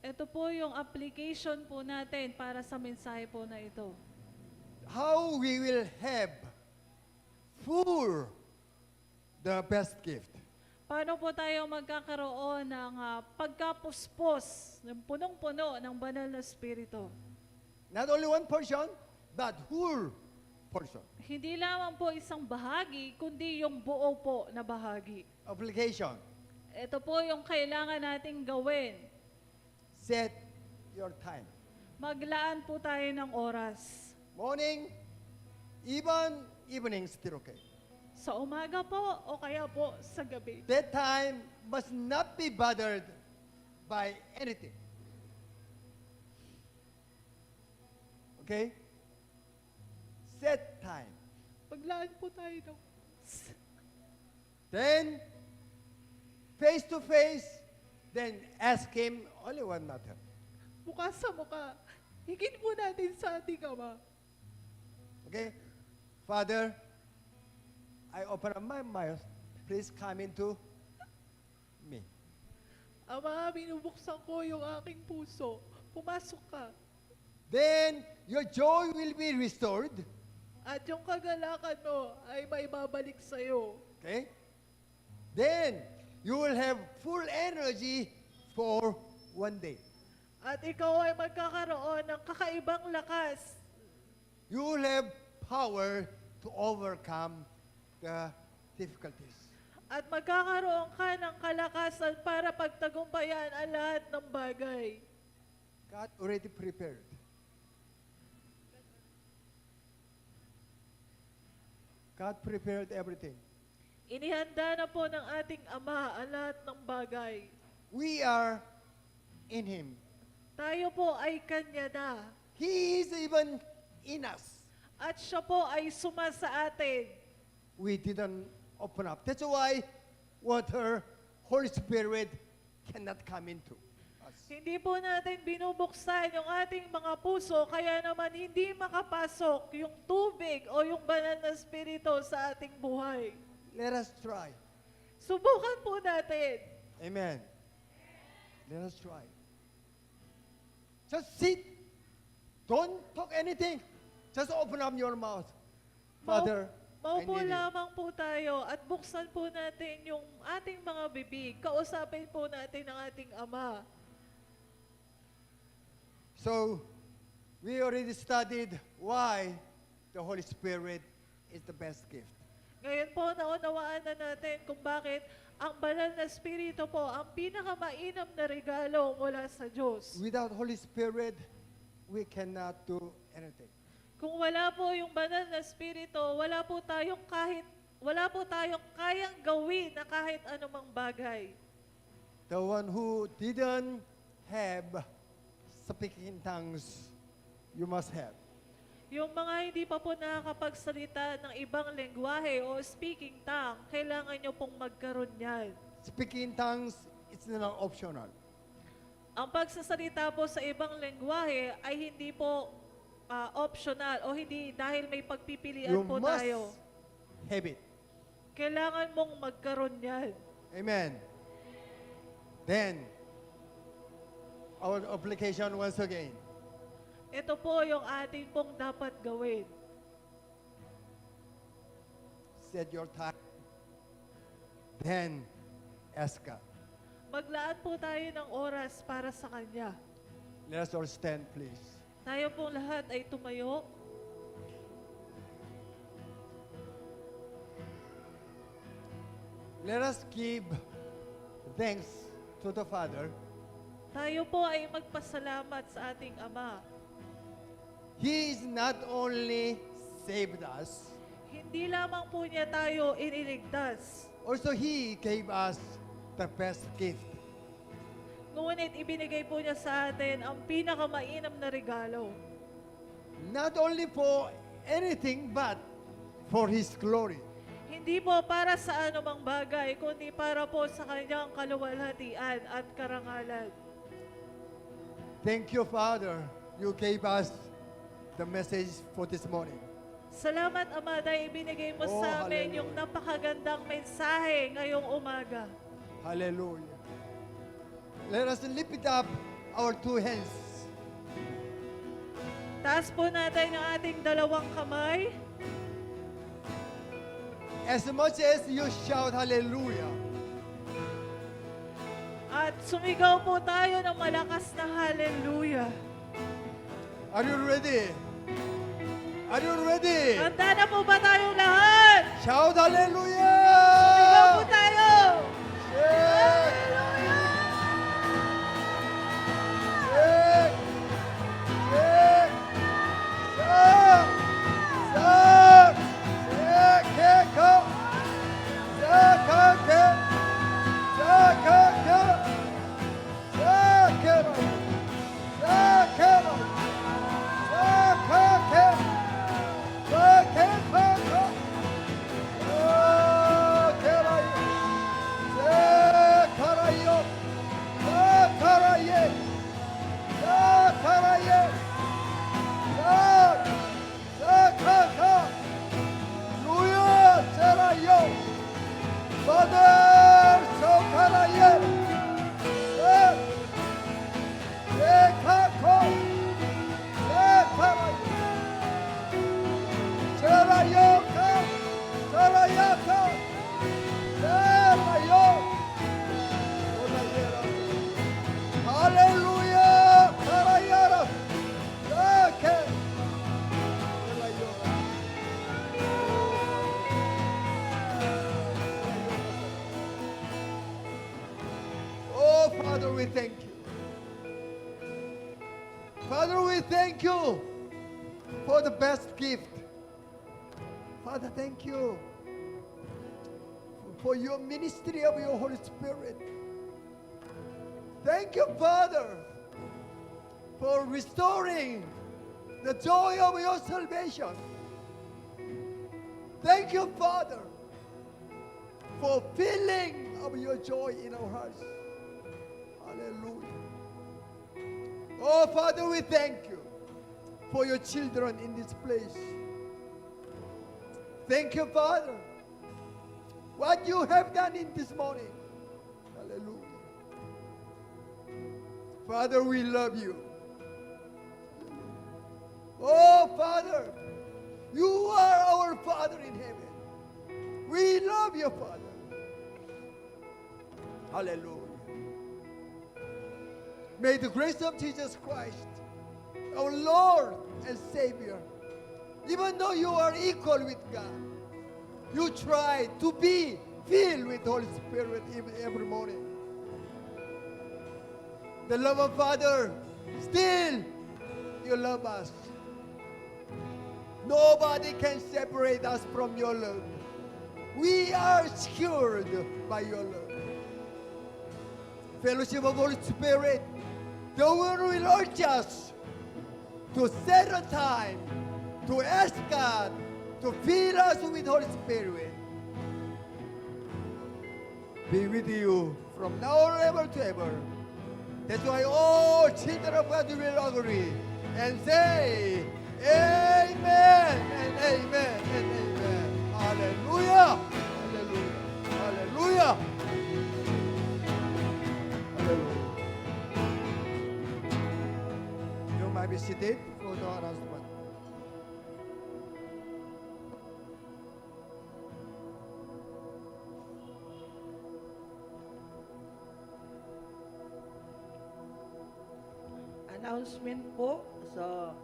Ito po yung application po natin para sa mensahe po na ito. How we will have full the best gift. Paano po tayo magkakaroon ng pagkapuspos, ng punong-puno ng banal na spirito? Not only one portion, but whole portion. Hindi lamang po isang bahagi, kundi yung buo po na bahagi. Application. Ito po yung kailangan nating gawin. Set your time. Maglaan po tayo ng oras. Morning, even evening still okay. Sa umaga po o kaya po sa gabi. That time must not be bothered by anything. Okay? Set time. Maglaan po tayo ng Then, face to face, then ask Him only one matter. mukha sa mukha. Higit po natin sa ating Ama. Okay? Father, I open up my mouth. Please come into me. Ama, binubuksan ko yung aking puso. Pumasok ka. Then, your joy will be restored. At yung kagalakan mo ay maibabalik sa'yo. Okay? Then, you will have full energy for one day. At ikaw ay magkakaroon ng kakaibang lakas. You will have power to overcome the difficulties. At magkakaroon ka ng kalakasan para pagtagumpayan ang lahat ng bagay. God already prepared. God prepared everything. Inihanda na po ng ating Ama ang lahat ng bagay. We are in Him. Tayo po ay Kanya na. He is even in us. At siya po ay suma sa atin. We didn't open up. That's why water, Holy Spirit cannot come into us. Hindi po natin binubuksan yung ating mga puso, kaya naman hindi makapasok yung tubig o yung banal na spirito sa ating buhay. Let us try. Subukan po natin. Amen. Let us try. Just sit. Don't talk anything. Just open up your mouth. Father, I Maupo need you. lamang po tayo at buksan po natin yung ating mga bibig. Kausapin po natin ang ating Ama. So, we already studied why the Holy Spirit is the best gift. Ngayon po, naunawaan na natin kung bakit ang banal na Espiritu po ang pinakamainam na regalo mula sa Diyos. Without Holy Spirit, we cannot do anything. Kung wala po yung banal na Espiritu, wala po tayong kayang gawin na kahit anumang bagay. The one who didn't have speaking in tongues, you must have. Yung mga hindi pa po nakakapagsalita ng ibang lengguwahe o speaking tongue, kailangan nyo pong magkaroon yan. Speaking in tongues, it's not optional. Ang pagsasalita po sa ibang lengguwahe ay hindi po optional o hindi dahil may pagpipilian You po must tayo. have it. Kailangan mong magkaroon yan. Amen. Then, our application once again. Ito po yung atin pong dapat gawin. Set your time. Then, ask God. Maglaan po tayo ng oras para sa Kanya. Let us all stand, please. Tayo pong lahat ay tumayo. Let us give thanks to the Father. Tayo po ay magpasalamat sa ating Ama. He is not only saved us, Hindi lamang po niya tayo iniligtas. also He gave us the best gift. Ngunit ibinigay po niya sa atin ang pinakamainam na regalo. Not only for anything, but for His glory. Hindi po para sa anumang bagay, kundi para po sa kanyang kaluwalhatian at karangalan. Thank you, Father. You gave us the message for this morning. Salamat, Ama, dahil ibinigay mo Oh, sa amin hallelujah. yung napakagandang mensahe ngayong umaga. Hallelujah. Let us lift it up our two hands. Taas po natin ang ating dalawang kamay. As much as you shout hallelujah, At sumigaw po tayo ng malakas na hallelujah. are you ready? Are you ready? Handa na po ba tayong lahat? Shout Sigaw po hallelujah! tayo! Shake, Hallelujah! shake, shake, shout, shout, shake, shake, go. Shake, shake, shake, shake, shake, shake, shake, shake, Father, so karaye, Hallelujah! Karayara! Okay. Oh, Father, we thank you. Father, we thank you for the best gift. Father, thank you for your ministry of your Holy Spirit. Thank you, Father, for restoring the joy of your salvation. Thank you, Father, for filling of your joy in our hearts. Hallelujah. Oh, Father, we thank you for your children in this place. Thank you, Father, what you have done in this morning. Hallelujah. Father, we love you. Oh, Father, you are our Father in heaven. We love you, Father. Hallelujah. May the grace of Jesus Christ, our Lord and Savior, even though you are equal with God, you try to be filled with Holy Spirit every morning. The love of Father, still you love us. Nobody can separate us from your love. We are secured by your love. Fellowship of Holy Spirit, the one will urge us to set a time to ask God to fill us with Holy Spirit. Be with you from now on ever to ever. That's why all children of God will agree and say, Amen and amen and amen. Hallelujah. Hallelujah. Hallelujah. Hallelujah. You might be seated for the announcement. Announcement po. So,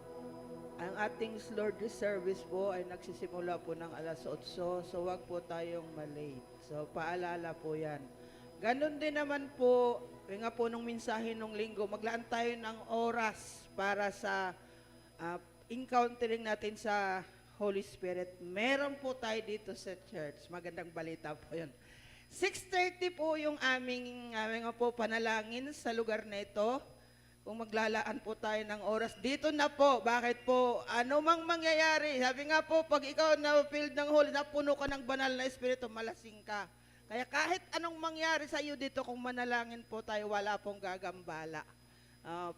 ang ating Lord's service po ay nagsisimula po ng alas 8. So, wag po tayong malate. So, paalala po yan. Ganon din naman po, nga po nung mensahe nung linggo, maglaan tayo ng oras para sa encountering natin sa Holy Spirit. Meron po tayo dito sa church. Magandang balita po yun. 6:30 po yung aming po panalangin sa lugar na ito. Kung maglalaan po tayo ng oras, dito na po. Bakit po? Ano mang mangyayari? Sabi nga po, pag ikaw na-filled ng Holy, napuno ka ng banal na Espiritu, malasing ka. Kaya kahit anong mangyari sa iyo dito, kung manalangin po tayo, wala pong gagambala.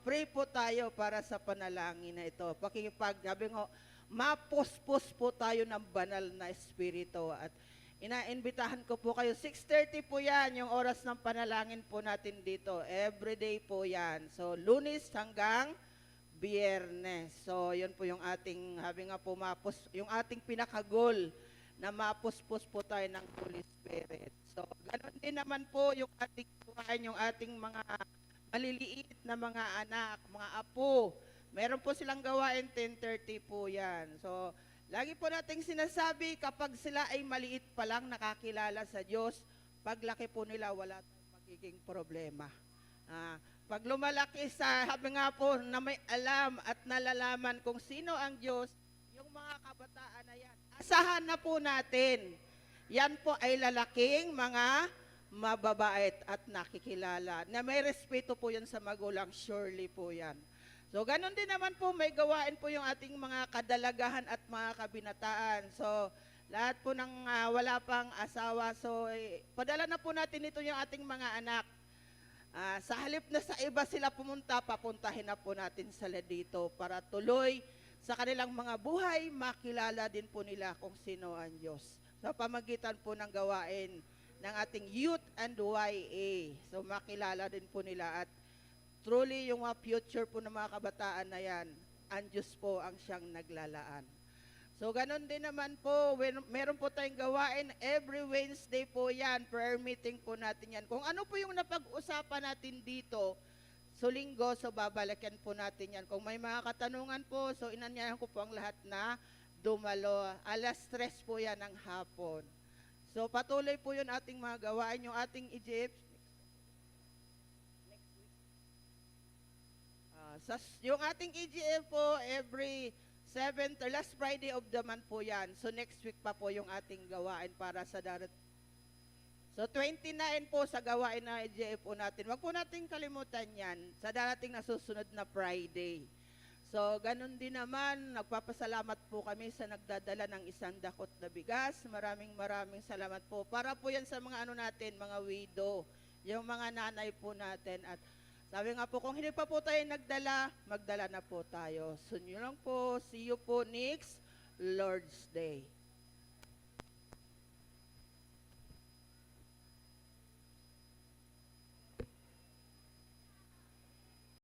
Pray po tayo para sa panalangin na ito. Sabi nga, mapuspos po tayo ng banal na Espiritu. At inaimbitahan ko po kayo, 6:30 po yan, yung oras ng panalangin po natin dito. Everyday po yan. So, Lunes hanggang Biyernes. So, yun po yung ating, sabi nga po, yung ating pinakagol na mapuspos po tayo ng Holy Spirit. So, ganoon din naman po yung ating buhay, yung ating mga maliliit na mga anak, mga apo. Meron po silang gawain, 10:30 po yan. So, lagi po nating sinasabi, kapag sila ay maliit pa lang nakakilala sa Diyos, paglaki po nila, wala tayong magiging problema. Pag lumalaki sabi nga po, na may alam at nalalaman kung sino ang Diyos, yung mga kabataan na yan, asahan na po natin. Yan po ay lalaking mga mababait at nakikilala. Na may respeto po yan sa magulang, surely po yan. So, ganun din naman po, may gawain po yung ating mga kadalagahan at mga kabinataan. So, lahat po ng wala pang asawa, so, padala na po natin ito yung ating mga anak. Sa halip na sa iba sila pumunta, papuntahin na po natin sila dito para tuloy sa kanilang mga buhay, makilala din po nila kung sino ang Diyos. Sa pamagitan po ng gawain ng ating youth and YA. So, makilala din po nila at truly, yung future po ng mga kabataan na yan, ang Diyos po ang siyang naglalaan. So, ganun din naman po, meron po tayong gawain, every Wednesday po yan, prayer meeting po natin yan. Kung ano po yung napag-usapan natin dito, so linggo, so babalikan po natin yan. Kung may mga katanungan po, so inanyayahan ko po ang lahat na dumalo. Alas 3 po yan ng hapon. So, patuloy po yun ating mga gawain, yung ating EGF. Yung ating EGF po, every 7th, last Friday of the month po yan. So next week pa po yung ating gawain para sa darat. So 29 po sa gawain na EGF po natin. Wag po natin kalimutan yan sa darating na susunod na Friday. So ganun din naman, nagpapasalamat po kami sa nagdadala ng 100 dakot na bigas. Maraming salamat po. Para po yan sa mga natin, mga widow, yung mga nanay po natin. At sabi nga po, kung hindi pa po tayo nagdala, magdala na po tayo. So, yun lang po. See you po next Lord's Day.